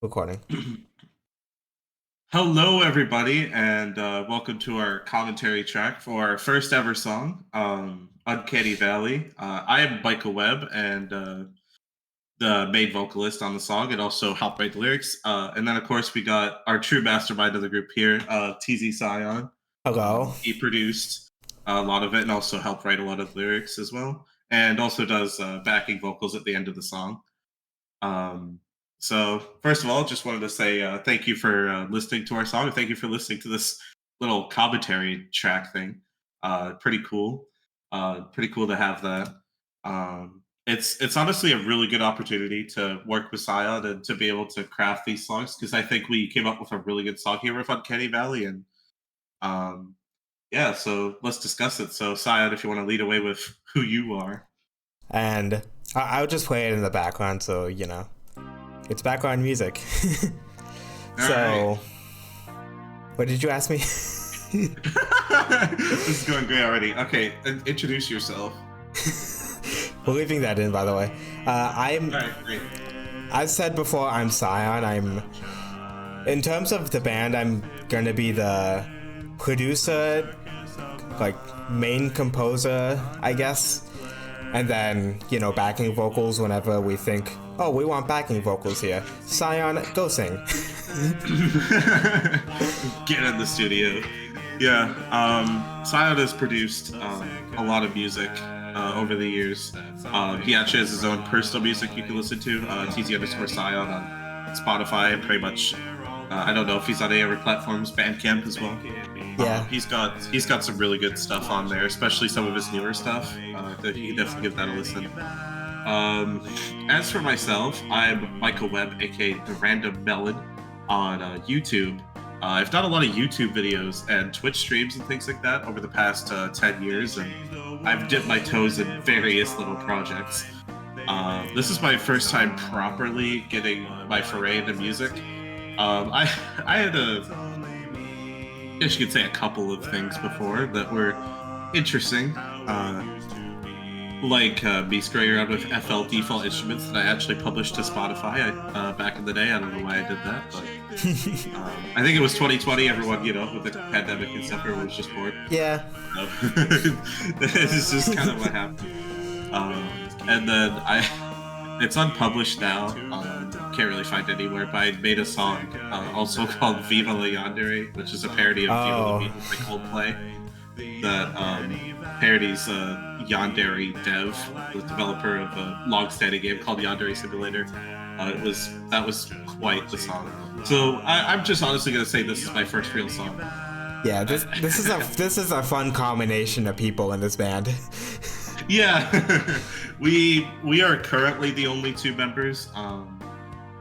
Recording. Hello, everybody, and welcome to our commentary track for our first ever song, Uncanny Valley. I am Michael Webb, and the main vocalist on the song, and also helped write the lyrics. And then, of course, we got our true mastermind of the group here, TZ Scion. Hello. He produced a lot of it and also helped write a lot of lyrics as well, and also does backing vocals at the end of the song. So first of all, just wanted to say thank you for listening to our song. Thank you for listening to this little commentary track thing. Pretty cool. Pretty cool to have that. It's honestly a really good opportunity to work with Scion and to be able to craft these songs because I think we came up with a really good song here with Uncanny Valley and um, yeah. So let's discuss it. So Scion, if you want to lead away with who you are. And I'll just play it in the background, so it's background music. So, what did you ask me? This is going great already. Okay, introduce yourself. We're leaving that in, by the way. I'm. All right, great. I've said before, I'm Scion. In terms of the band, I'm gonna be the producer, like main composer, I guess. And then, backing vocals whenever we think, oh, we want backing vocals here. Scion, go sing. Get in the studio. Yeah, Scion has produced a lot of music over the years. He actually has his own personal music you can listen to, TZ_Scion on Spotify, and pretty much, I don't know if he's on any other platforms, Bandcamp as well. Yeah, he's got some really good stuff on there, especially some of his newer stuff. That you can definitely give that a listen. As for myself, I'm Michael Webb, aka the Random Melon, on YouTube. I've done a lot of YouTube videos and Twitch streams and things like that over the past 10 years, and I've dipped my toes in various little projects. This is my first time properly getting my foray into music. I had I guess you could say a couple of things before that were interesting, like me screwing around with FL default instruments that I actually published to Spotify back in the day. I don't know why I did that, but I think it was 2020. Everyone, with the pandemic and stuff, everyone was just bored. Yeah. So, this is just kind of what happened. And then it's unpublished now. Can't really find it anywhere, but I made a song also called Viva La Yandere, which is a parody of Viva La Vida by Coldplay that parodies Yandere Dev, the developer of a long-standing game called Yandere Simulator. That was quite the song. So I'm just honestly gonna say this is my first real song. Yeah, this is a fun combination of people in this band. Yeah, we are currently the only two members.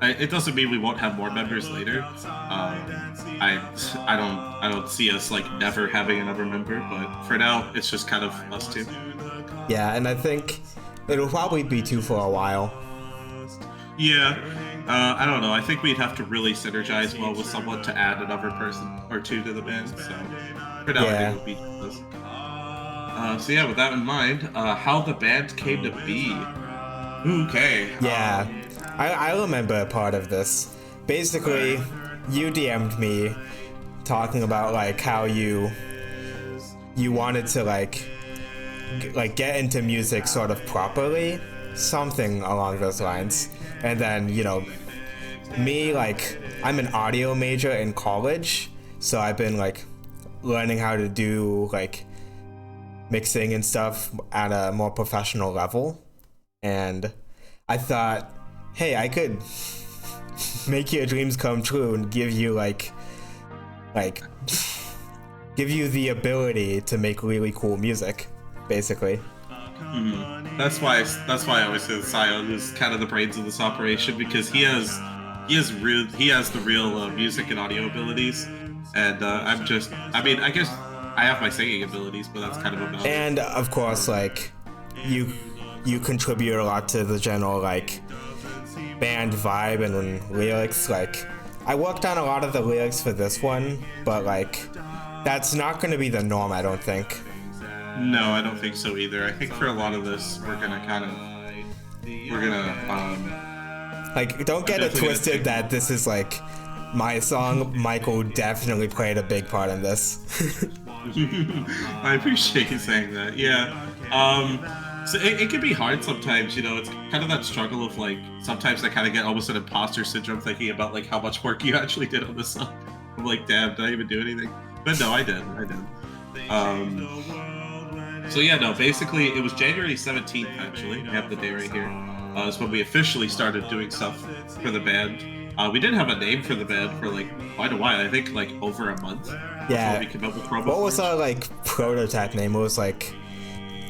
It doesn't mean we won't have more members later. I don't see us like never having another member, but for now it's just kind of us two. Yeah, and I think it'll probably be two for a while. Yeah, I don't know. I think we'd have to really synergize well with someone to add another person or two to the band. So for now, I think it'll be just us. So yeah, with that in mind, how the band came to be. Okay. Yeah. I remember a part of this. Basically, you DM'd me talking about like how you wanted to like get into music sort of properly, something along those lines. And then, me, like, I'm an audio major in college, so I've been like learning how to do like mixing and stuff at a more professional level. And I thought, hey, I could make your dreams come true and give you give you the ability to make really cool music, basically. Mm-hmm. That's why I always say Scion is kind of the brains of this operation, because he has the real music and audio abilities, and I guess I have my singing abilities, but that's kind of about it. And of course, like you contribute a lot to the general like band vibe and lyrics. Like I worked on a lot of the lyrics for this one, but like that's not going to be the norm, I don't think. No, I don't think so either. I think for a lot of this, we're gonna Like, don't get it twisted that this is like my song. Michael definitely played a big part in this. I appreciate you saying that. Yeah. So it can be hard sometimes, you know. It's kind of that struggle of like sometimes I kind of get almost an imposter syndrome thinking about like how much work you actually did on this song. I'm like, damn, did I even do anything? But no, I did. So yeah, no. Basically, it was January 17th. Actually, I have the day right here. Is when we officially started doing stuff for the band. We didn't have a name for the band for like quite a while. I think like over a month. Yeah. We came up with Chromaforge. What was our like prototype name? It was like.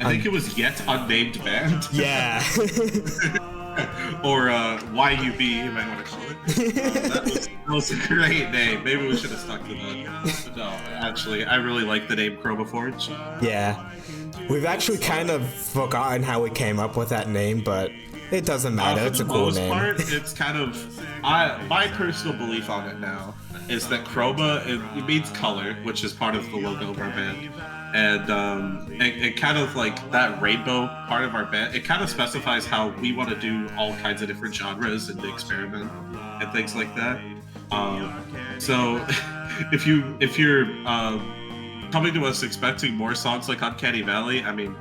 I think it was Yet Unnamed Band. Yeah. Or YUB, you might want to call it. That was a great name. Maybe we should have stuck to that. But no, actually, I really like the name Chromaforge. Yeah. We've actually kind of forgotten how we came up with that name, but it doesn't matter. It's a cool name. For the most part, it's kind of... my personal belief on it now is that chroma, it means color, which is part of the logo of our band. And it kind of like that rainbow part of our band, it kind of specifies how we want to do all kinds of different genres and experiment and things like that. So if you're coming to us expecting more songs like Uncanny Valley, I mean,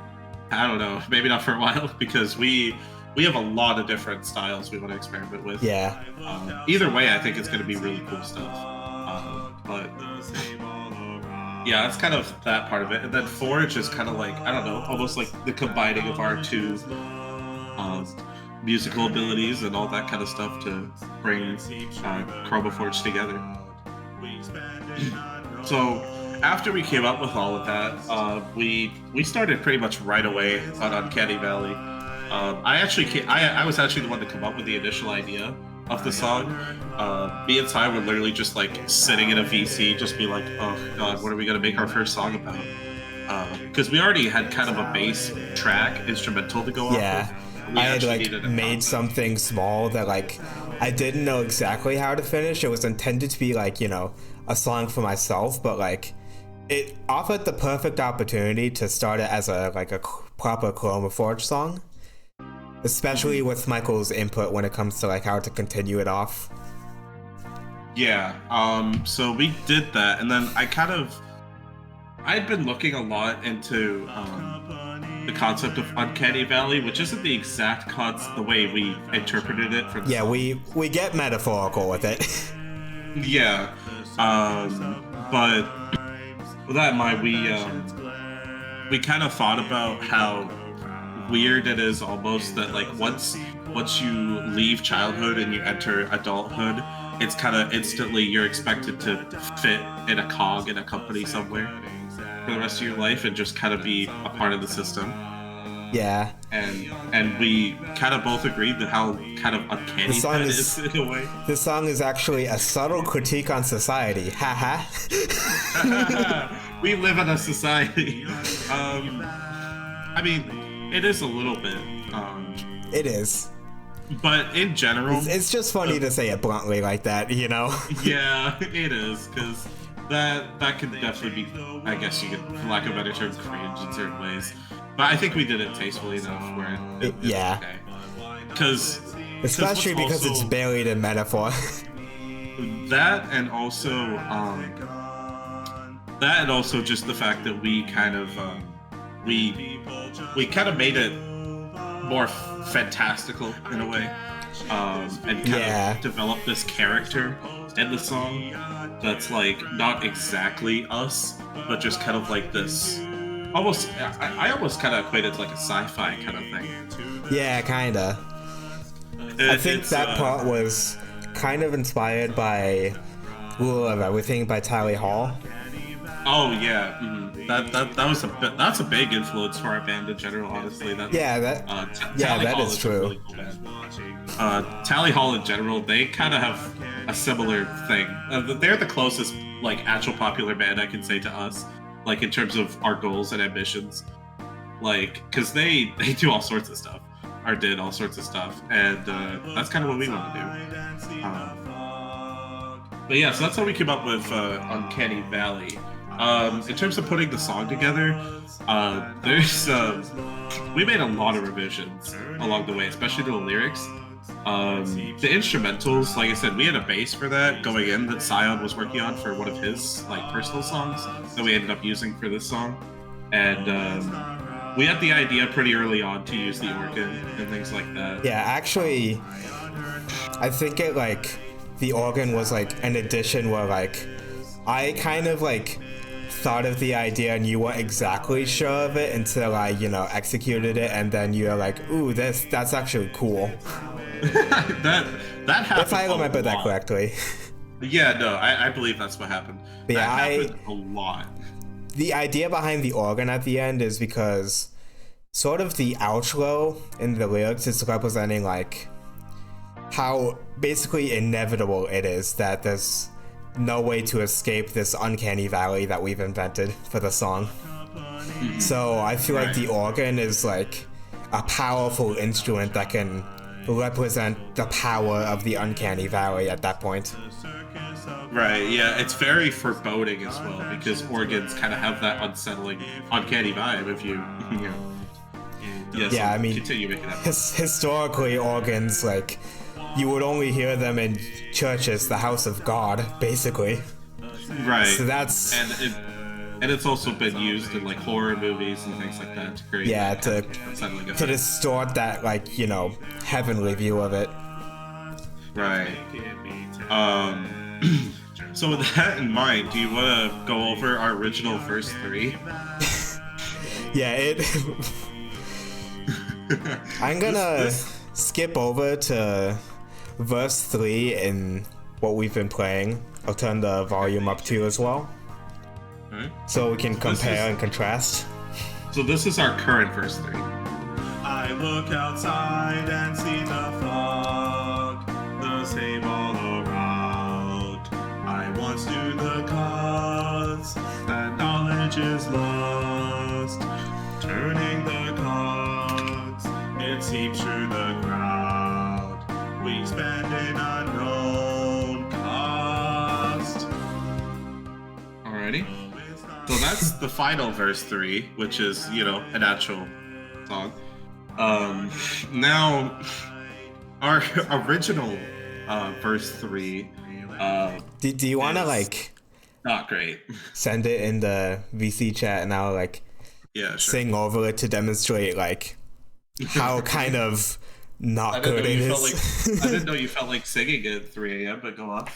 I don't know, maybe not for a while, because we have a lot of different styles we want to experiment with. Yeah. Either way, I think it's going to be really cool stuff. But yeah, that's kind of that part of it. And then Forge is kind of like, I don't know, almost like the combining of our two musical abilities and all that kind of stuff to bring Chromaforge together. So after we came up with all of that, we started pretty much right away on Uncanny Valley. I was actually the one to come up with the initial idea of the song. Me and Ty were literally just like sitting in a VC, just be like, oh god, what are we gonna make our first song about? Because we already had kind of a bass track instrumental to go off of. I had like made something small that like I didn't know exactly how to finish. It was intended to be like, you know, a song for myself, but like it offered the perfect opportunity to start it as a proper Chromaforge song. Especially with Michael's input when it comes to like how to continue it off. Yeah, so we did that, and then I'd been looking a lot into the concept of Uncanny Valley, which isn't the exact the way we interpreted it for the song. we get metaphorical with it. Yeah, but with that in mind, we kind of thought about how weird it is almost that like once you leave childhood and you enter adulthood, it's kind of instantly you're expected to fit in a cog in a company somewhere for the rest of your life and just kind of be a part of the system. Yeah. And we kind of both agreed that how kind of uncanny that is in a way. This song is actually a subtle critique on society. Haha. We live in a society. I mean, it is a little bit. It is. But in general... It's just funny to say it bluntly like that, you know? Yeah, it is, because that could definitely be, I guess you could, for lack of a better term, cringe in certain ways. But I think we did it tastefully enough where it's okay. Especially because it's buried in metaphor. That and also just the fact that we kind of... We kind of made it more fantastical in a way, and kind of developed this character in the song that's like not exactly us, but just kind of like this almost. I almost kind of equate it to like a sci-fi kind of thing. Yeah, kinda. I think that part was kind of inspired by Rule of Everything by Tally Hall. Oh yeah, that's a big influence for our band in general. Honestly, that is true. Really cool band. Tally Hall in general, they kind of have a similar thing. They're the closest like actual popular band I can say to us, like in terms of our goals and ambitions. Like, because they do all sorts of stuff, or did all sorts of stuff, and that's kind of what we want to do. But yeah, so that's how we came up with Uncanny Valley. In terms of putting the song together, we made a lot of revisions along the way, especially to the lyrics. The instrumentals, like I said, we had a bass for that going in that Sion was working on for one of his like personal songs that we ended up using for this song, and we had the idea pretty early on to use the organ and things like that. Yeah, actually, I think it like the organ was like an addition where like I kind of like thought of the idea and you weren't exactly sure of it until I, executed it, and then you're like, ooh, that's actually cool. that happened. If I remember that correctly. Yeah, no, I believe that's what happened. But that happened a lot. The idea behind the organ at the end is because sort of the outro in the lyrics is representing like how basically inevitable it is that there's no way to escape this uncanny valley that we've invented for the song. So I feel like the organ is like a powerful instrument that can represent the power of the uncanny valley at that point. Right, yeah, it's very foreboding as well because organs kind of have that unsettling, uncanny vibe if you know. Yeah, I mean, continue making that. Historically, organs, like, you would only hear them in churches, the house of God, basically. Right. So that's... And it's also been used in like horror movies and things like that to create to distort that like heavenly view of it. Right. So with that in mind, do you want to go over our original verse 3? Yeah, I'm gonna skip over to verse 3 in what we've been playing. I'll turn the volume up too as well. So we can compare and contrast. So this is our current verse 3. I look outside and see the fog, the same all around. I once knew the cause, that knowledge is lost. Turning the cogs, it seeps through the crowd. We spend an unknown cost. Alrighty. So that's the final verse 3, which is, an actual song. Now, our original verse 3. Do you want to like? Not great. Send it in the VC chat, and I'll like. Yeah. Sure. Sing over it to demonstrate like how kind of not good it is. I didn't know you felt like singing at 3 a.m. But go on.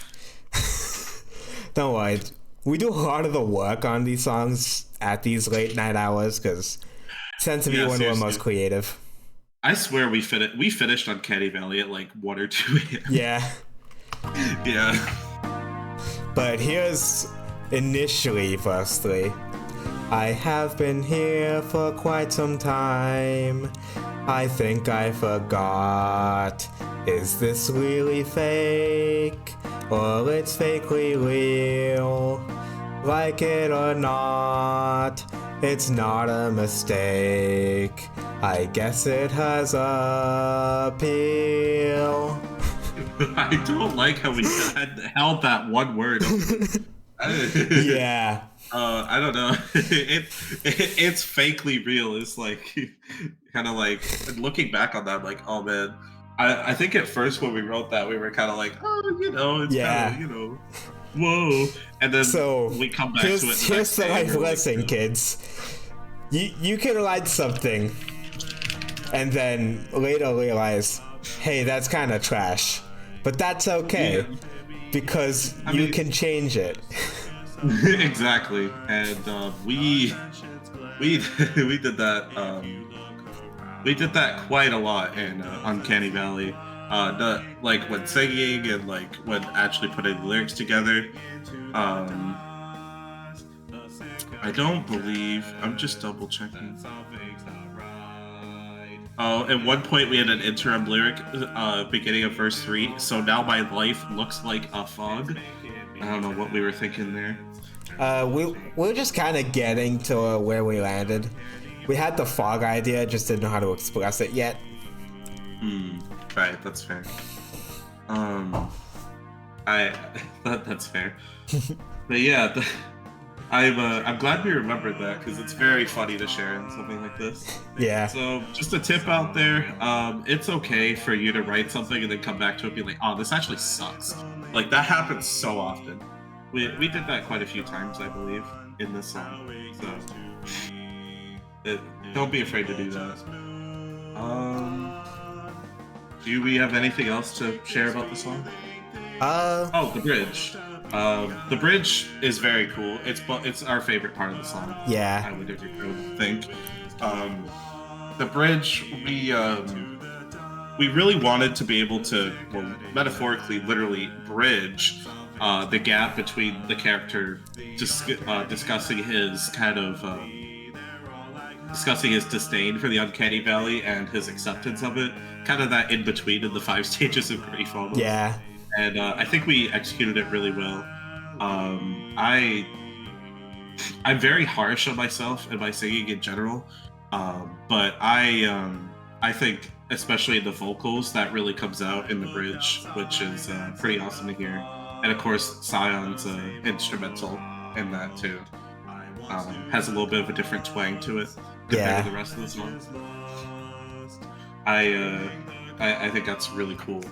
Don't worry. We do a lot of the work on these songs at these late night hours because it tends to be when we're most creative. I swear we finished Uncanny Valley at like 1 or 2 a.m. Yeah. Yeah. But here's initially verse 3. I have been here for quite some time. I think I forgot. Is this really fake? Or it's fakely real? Like it or not, it's not a mistake. I guess it has appeal. I don't like how we held that one word. Yeah. I don't know. It's fakely real. It's like kind of like looking back on that, I'm like, oh man. I think at first when we wrote that, we were kind of like, oh, it's kind of, whoa. And then we come back to it. Here's the life lesson, kids. You can write something and then later realize, hey, that's kind of trash. But that's okay because you can change it. Exactly. And we did that. We did that quite a lot in Uncanny Valley. Like when singing and like when actually putting lyrics together. I don't believe. I'm just double checking. Oh, at one point we had an interim lyric, beginning of verse 3. So now my life looks like a fog. I don't know what we were thinking there. We're just kind of getting to where we landed. We had the fog idea, just didn't know how to express it yet. Right, that's fair. That's fair. But yeah, I'm glad we remembered that because it's very funny to share in something like this. Yeah. So just a tip out there, it's okay for you to write something and then come back to it and be like, oh, this actually sucks. Like that happens so often. We did that quite a few times, I believe, in this song. So don't be afraid to do that. Do we have anything else to share about the song? Oh, the bridge. The bridge is very cool. It's our favorite part of the song. Yeah. I would think. The bridge, we really wanted to be able to, well, metaphorically, literally bridge the gap between the character discussing his kind of discussing his disdain for the Uncanny Valley and his acceptance of it. Kind of that in between in the 5 stages of grief almost. Yeah. And I think we executed it really well. I'm very harsh on myself and my singing in general, but I think especially in the vocals that really comes out in the bridge, which is pretty awesome to hear. And of course, Sion's instrumental in that too. Has a little bit of a different twang to it compared to the rest of the song. I think that's really cool.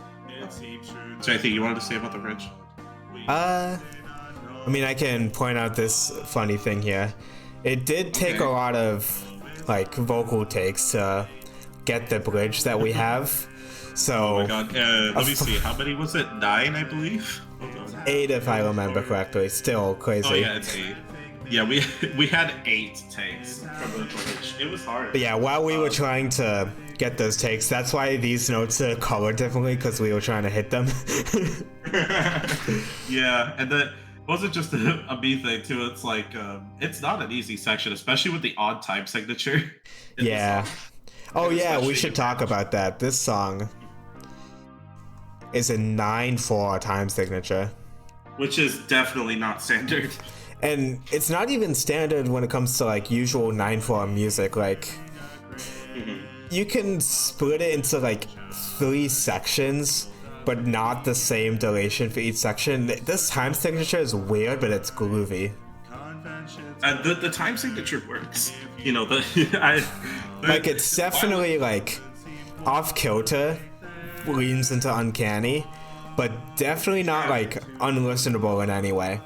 So anything you wanted to say about the bridge? I mean, I can point out this funny thing here. It did take a lot of like vocal takes to get the bridge that we have. So oh my god, let me see. How many was it? 9, I believe. 8 if I remember correctly. Still crazy. Oh yeah, it's 8. Yeah, we had 8 takes from the bridge. It was hard. But yeah, while we were trying to get those takes, that's why these notes are colored differently, because we were trying to hit them. Yeah, and that wasn't just a me thing too. It's like it's not an easy section, especially with the odd time signature. Yeah. Oh yeah, we should talk about that. This song is a 9/4 time signature, which is definitely not standard. And it's not even standard when it comes to like usual 9/4 music. Like, you can split it into like 3 sections, but not the same duration for each section. This time signature is weird, but it's groovy. The time signature works. You know, like it's definitely like off kilter, leans into uncanny, but definitely not like unlistenable in any way.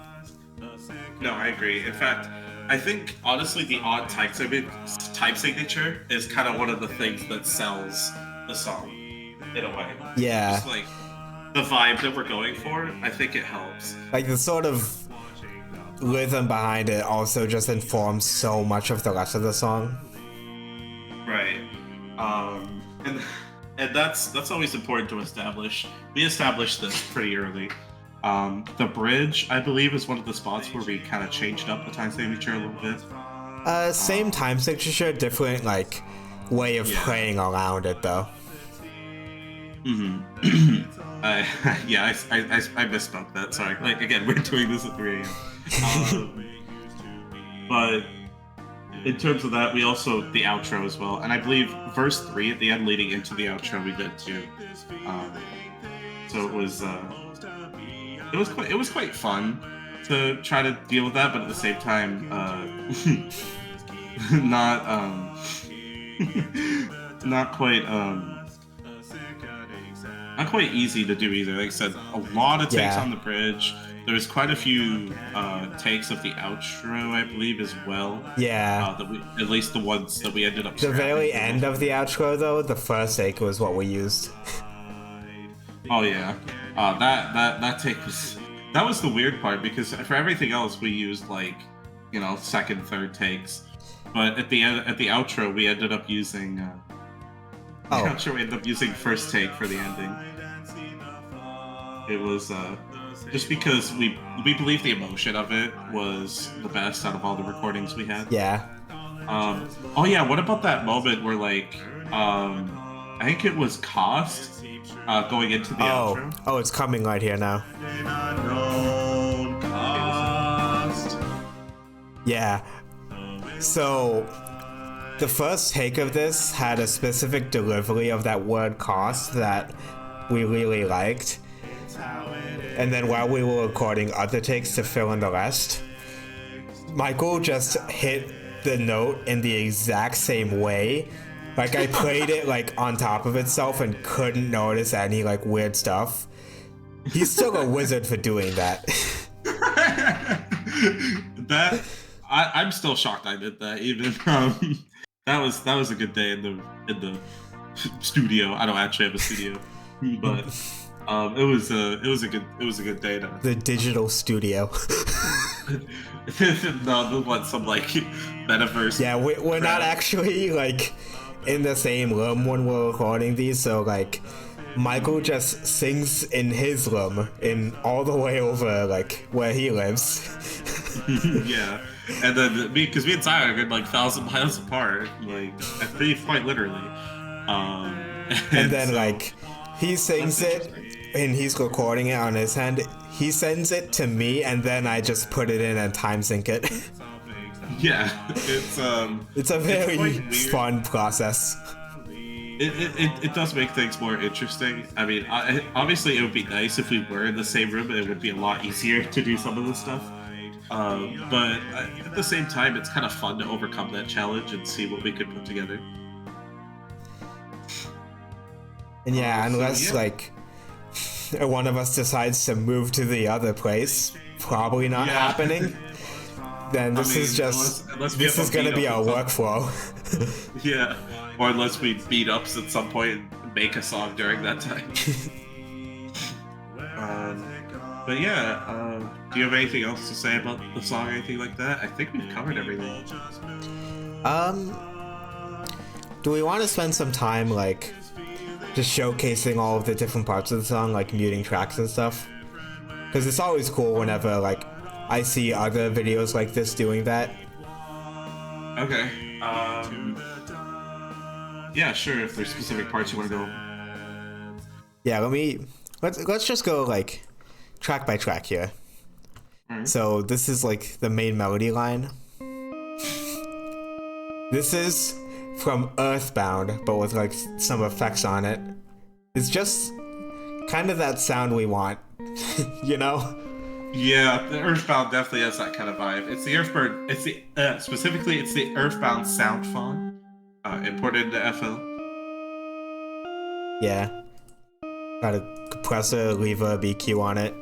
No, I agree. In fact, I think honestly the odd type signature is kind of one of the things that sells the song in a way. Yeah. Just like the vibe that we're going for, I think it helps. Like the sort of rhythm behind it also just informs so much of the rest of the song. Right. And that's always important to establish. We established this pretty early. The bridge, I believe, is one of the spots where we kind of changed up the time signature a little bit. Same time signature, different like way of playing around it though. I misspoke that. Sorry. Like again, we're doing this at 3 a.m. But in terms of that, we also the outro as well, and I believe verse 3 at the end, leading into the outro, we did too. So it was quite fun to try to deal with that, but at the same time, not quite easy to do either. Like I said, a lot of takes on the bridge. There's quite a few takes of the outro, I believe, as well. Yeah. At least the ones that we ended up. The very end of the outro, though, the first take was what we used. Oh yeah. That take was the weird part, because for everything else we used like, you know, second, third takes, but at the outro we ended up using we ended up using first take for the ending. It was just because we believe the emotion of it was the best out of all the recordings we had. Yeah. Oh yeah, what about that moment where like I think it was Cost going into the outro? Oh, it's coming right here now. Yeah. So the first take of this had a specific delivery of that word cost that we really liked. And then while we were recording other takes to fill in the rest, Michael just hit the note in the exact same way. Like I played it like on top of itself and couldn't notice any like weird stuff. He's still a wizard for doing that. I'm still shocked I did that. Even that was a good day in the studio. I don't actually have a studio, but it was a good day. The digital studio. No, what, some like metaverse. Yeah, we're not actually like in the same room when we're recording these, so like Michael just sings in his room in all the way over like where he lives. Yeah, and then because me and Tyler are like 1,000 miles apart, like quite literally. And then so, like he sings it and he's recording it on his end. He sends it to me and then I just put it in and time sync it. Yeah, it's a very fun process. It does make things more interesting. I mean, obviously it would be nice if we were in the same room. It would be a lot easier to do some of this stuff. But at the same time, it's kind of fun to overcome that challenge and see what we could put together. And yeah, unless like one of us decides to move to the other place, probably not happening. Then this is just this is gonna be our workflow. Yeah, or unless we beat ups at some point and make a song during that time. But yeah, do you have anything else to say about the song or anything like that? I think we've covered everything. Do we want to spend some time like just showcasing all of the different parts of the song, like muting tracks and stuff? Because it's always cool whenever like I see other videos like this doing that. Okay. Yeah, sure. If there's specific parts you want to go. Yeah, let's just go like track by track here. Right. So this is like the main melody line. This is from Earthbound, but with like some effects on it. It's just kind of that sound we want, you know? Yeah, the Earthbound definitely has that kind of vibe. It's the Earthbound. It's the specifically, it's the Earthbound sound font imported into FL. Yeah, got a compressor, reverb, EQ on it.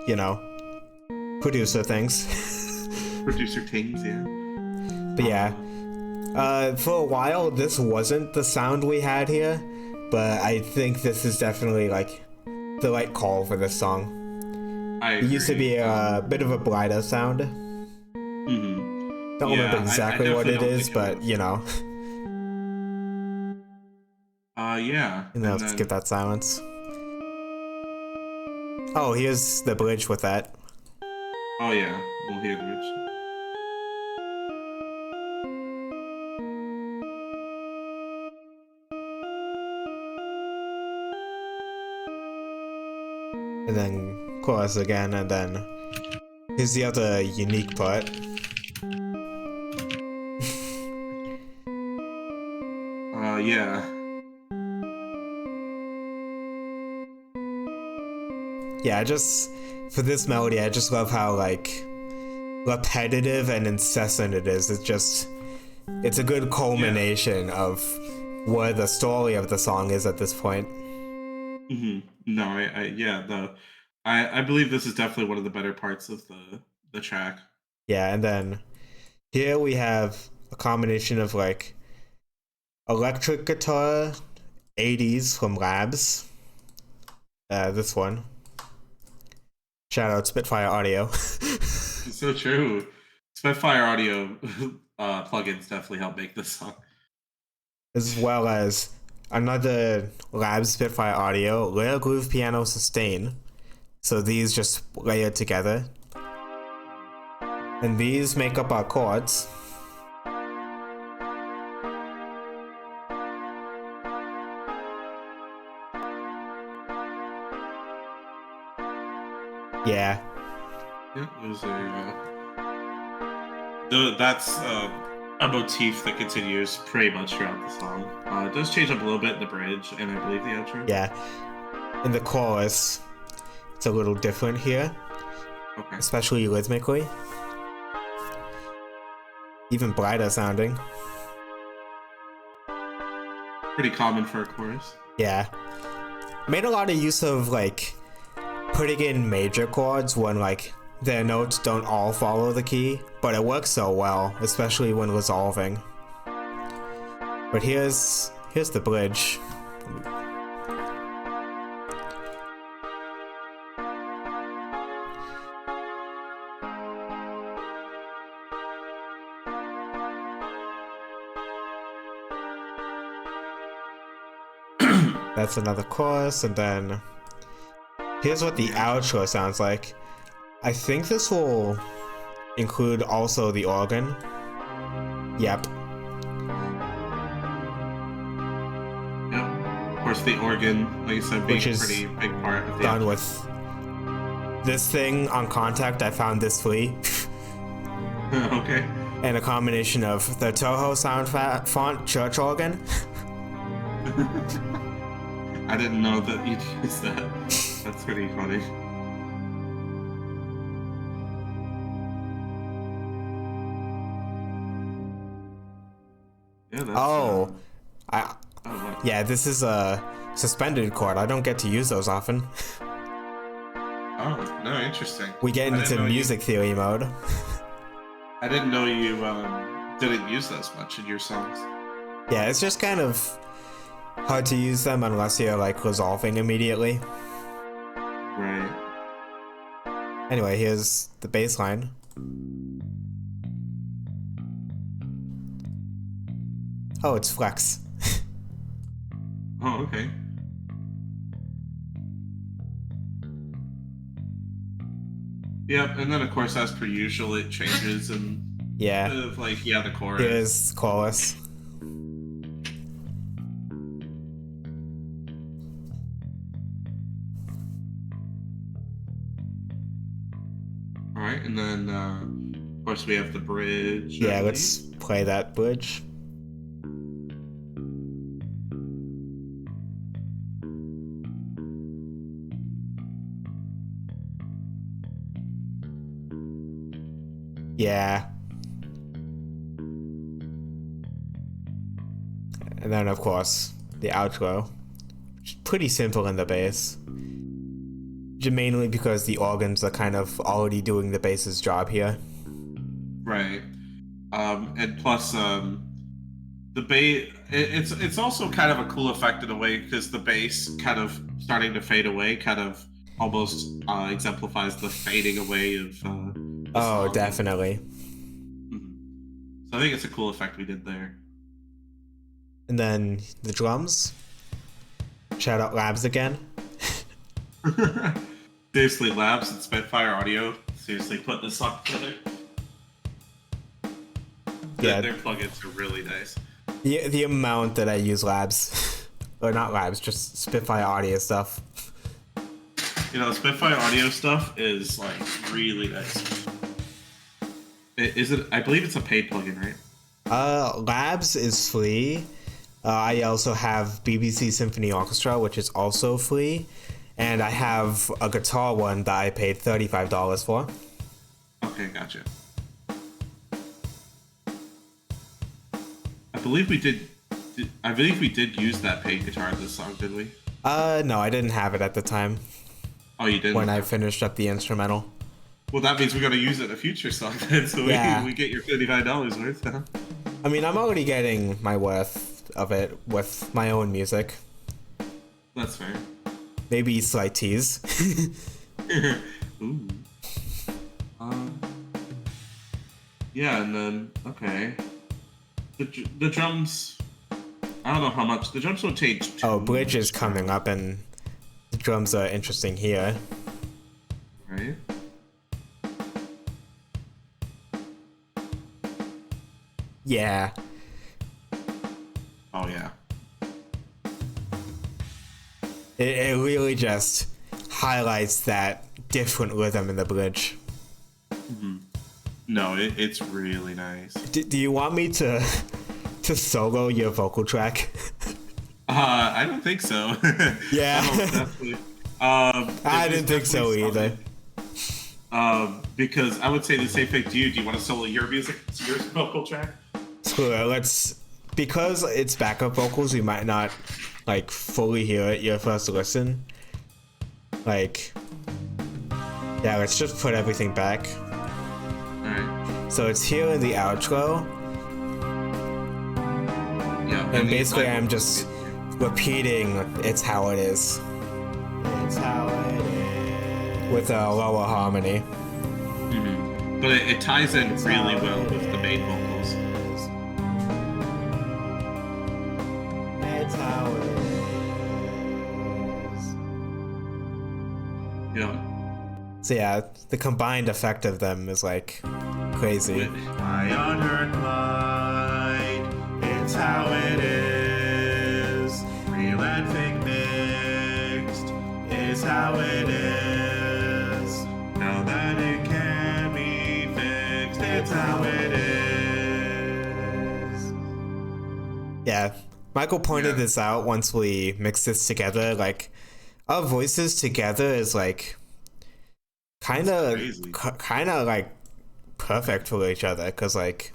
You know, producer things. Producer things, yeah. But yeah, for a while this wasn't the sound we had here, but I think this is definitely like the right call for this song. It used to be a bit of a brighter sound. Mm-hmm. Don't remember exactly what it is, but you know. Yeah. And let's skip that silence. Oh, here's the bridge with that. Oh yeah, we'll hear the bridge. And then chorus again, and then here's the other unique part. Yeah. Yeah, for this melody, I just love how like repetitive and incessant it is. It's a good culmination of where the story of the song is at this point. Mm-hmm. No, I believe this is definitely one of the better parts of the track. Yeah, and then here we have a combination of like electric guitar, 80s from Labs. This one. Shout out Spitfire Audio. It's so true. Spitfire Audio plugins definitely help make this song. As well as another Labs Spitfire Audio, Rare Groove Piano Sustain. So these just layer together. And these make up our chords. Yeah. Yeah, there's that's a motif that continues pretty much throughout the song. It does change up a little bit in the bridge and I believe the outro. Yeah. In the chorus, it's a little different here. Okay. Especially rhythmically. even brighter sounding. Pretty common for a chorus. Yeah. Made a lot of use of like putting in major chords when like their notes don't all follow the key, but it works so well, especially when resolving. But here's the bridge. That's another chorus, and then here's what the outro sounds like. I think this will include also the organ. Yep. Yep. Of course, the organ, like you said, being a pretty big part of the done with this thing on Contact. I found this flea. Okay. And a combination of the Toho sound font church organ. I didn't know that you'd use that. That's pretty funny. Yeah, that's, yeah, this is a suspended chord. I don't get to use those often. Oh, no, interesting. We get into music theory mode. I didn't know you didn't use those much in your songs. Yeah, it's just kind of hard to use them unless you're like resolving immediately. Right. Anyway, here's the bass line. Oh, it's flex. Oh, okay. Yep, and then of course, as per usual, it changes and yeah, like the chorus. Here's chorus. All right, and then of course we have the bridge. Yeah, let's play that bridge. Yeah. And then, of course, the outro. Which is pretty simple in the bass. Mainly because the organs are kind of already doing the bass's job here. Right. And plus, the bass, it's also kind of a cool effect in a way because the bass kind of starting to fade away kind of almost exemplifies the fading away of oh, definitely. So I think it's a cool effect we did there. And then the drums. Shout out Labs again. Seriously, Labs and Spitfire Audio. Seriously, put this song together. Yeah, their plugins are really nice. The amount that I use Labs, or not Labs, just Spitfire Audio stuff. You know, Spitfire Audio stuff is like really nice. Is it? I believe it's a paid plugin, right? Labs is free. I also have BBC Symphony Orchestra, which is also free, and I have a guitar one that I paid $35 for. Okay, gotcha. I believe we did use that paid guitar in this song, did we? No, I didn't have it at the time. Oh, you didn't? When I finished up the instrumental. Well, that means we got to use it in a future song then, so we get your $35 worth, huh? I mean, I'm already getting my worth of it with my own music. That's fair. Maybe slight tease. Ooh. Yeah, and then, okay. The drums, I don't know how much. The drums don't change too. Oh, bridge is coming up, and the drums are interesting here. Right? Yeah. Oh, yeah. It really just highlights that different rhythm in the bridge. Mm-hmm. No, it's really nice. Do you want me to solo your vocal track? I don't think so. Yeah. Definitely. I didn't think so either. Because I would say the same thing to you. Do you want to solo your music, your vocal track? Screw it. Let's, because it's backup vocals, we might not like fully hear it your first listen. Like, yeah, let's just put everything back. Alright. So it's here in the outro, Yeah. and basically I'm just repeating "It's how it is." It's how it is. With a lower harmony. Mm-hmm. But it ties in really well with the main vocals. It's how it is. Yeah. So yeah, the combined effect of them is like crazy. My unheard plight, it's how it is. Real and fake mixed, is how it is. Now that it can be fixed, it's how it is. Yeah, Michael pointed this out once we mixed this together. Like, our voices together is like kind of like perfect for each other, because like,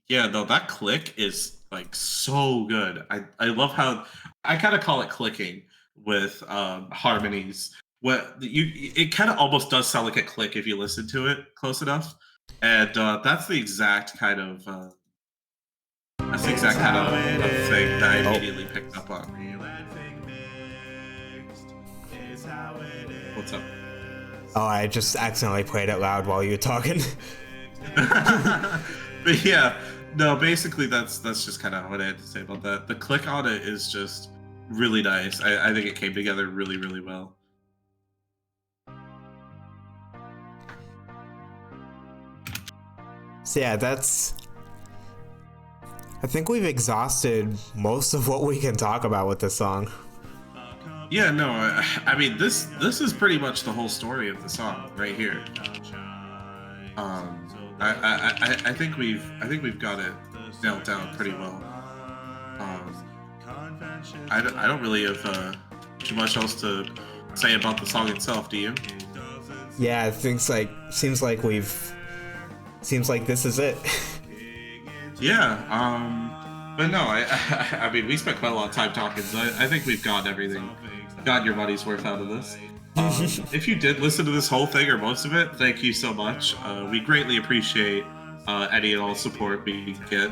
Yeah, though that click is like so good. I love how I kind of call it clicking with harmonies. It kind of almost does sound like a click if you listen to it close enough, and that's the exact kind of thing that I immediately picked up on. What's up? oh, I just accidentally played it loud while you were talking. But yeah, no, basically that's just kind of what I had to say about that. The click on it is just really nice. I think it came together really, really well. So yeah, I think we've exhausted most of what we can talk about with this song. Yeah, no, I mean this is pretty much the whole story of the song right here. I think we've got it nailed down pretty well. I don't really have too much else to say about the song itself. Do you? Yeah, seems like this is it. Yeah. But no, I mean we spent quite a lot of time talking, so I think we've got everything. Got your money's worth out of this. If you did listen to this whole thing or most of it, thank you so much. We greatly appreciate any and all support we get,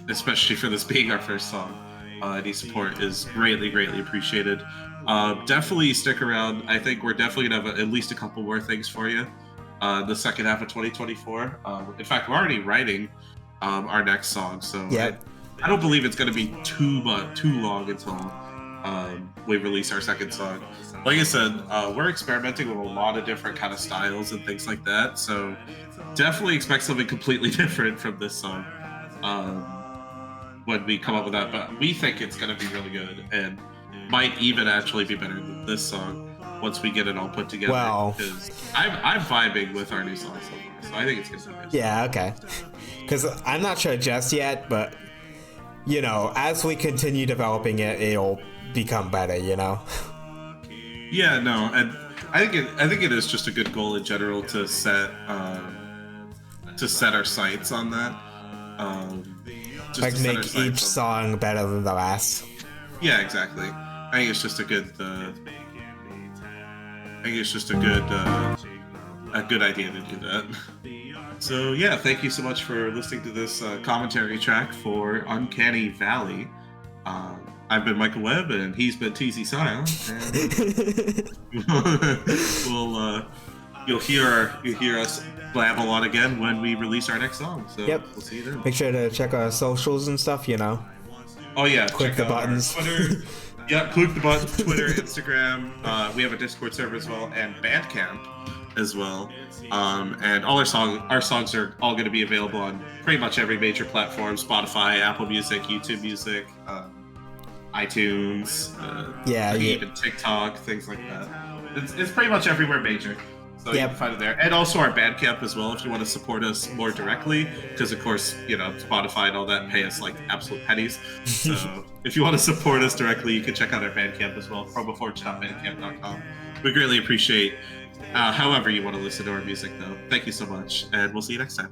especially for this being our first song. Any support is greatly, greatly appreciated. Definitely stick around. I think we're definitely gonna have at least a couple more things for you the second half of 2024. In fact, we're already writing our next song, so Yep. I don't believe it's gonna be too long until we release our second song. Like I said, we're experimenting with a lot of different kind of styles and things like that, so definitely expect something completely different from this song when we come up with that. But we think it's going to be really good and might even actually be better than this song once we get it all put together. Well, because I'm vibing with our new song so far, so I think it's going to be good. Yeah, okay. Because I'm not sure just yet, but you know, as we continue developing it, it'll become better. You know. Yeah, no, and I think it is just a good goal in general to set our sights on that. Just Like to set our make sights each on- song better than the last. Yeah, exactly. I think it's just a good. A good idea to do that. So yeah, thank you so much for listening to this commentary track for Uncanny Valley. I've been Michael Webb, and he's been TZ Sile. And you'll hear us blabble on again when we release our next song. So Yep. we'll see you then. Make sure to check our socials and stuff. You know. Oh yeah, Click check the out our buttons. Twitter. Yeah, click the buttons. Twitter, Instagram. We have a Discord server as well, and Bandcamp as well. And all our songs are all going to be available on pretty much every major platform: Spotify, Apple Music, YouTube Music, iTunes. Even TikTok, things like that. It's pretty much everywhere major. So you can find it there. And also our Bandcamp as well if you want to support us more directly. Because, of course, you know, Spotify and all that pay us like absolute pennies. So if you want to support us directly, you can check out our Bandcamp as well, chromaforge.bandcamp.com. We greatly appreciate however you want to listen to our music, though. Thank you so much, and we'll see you next time.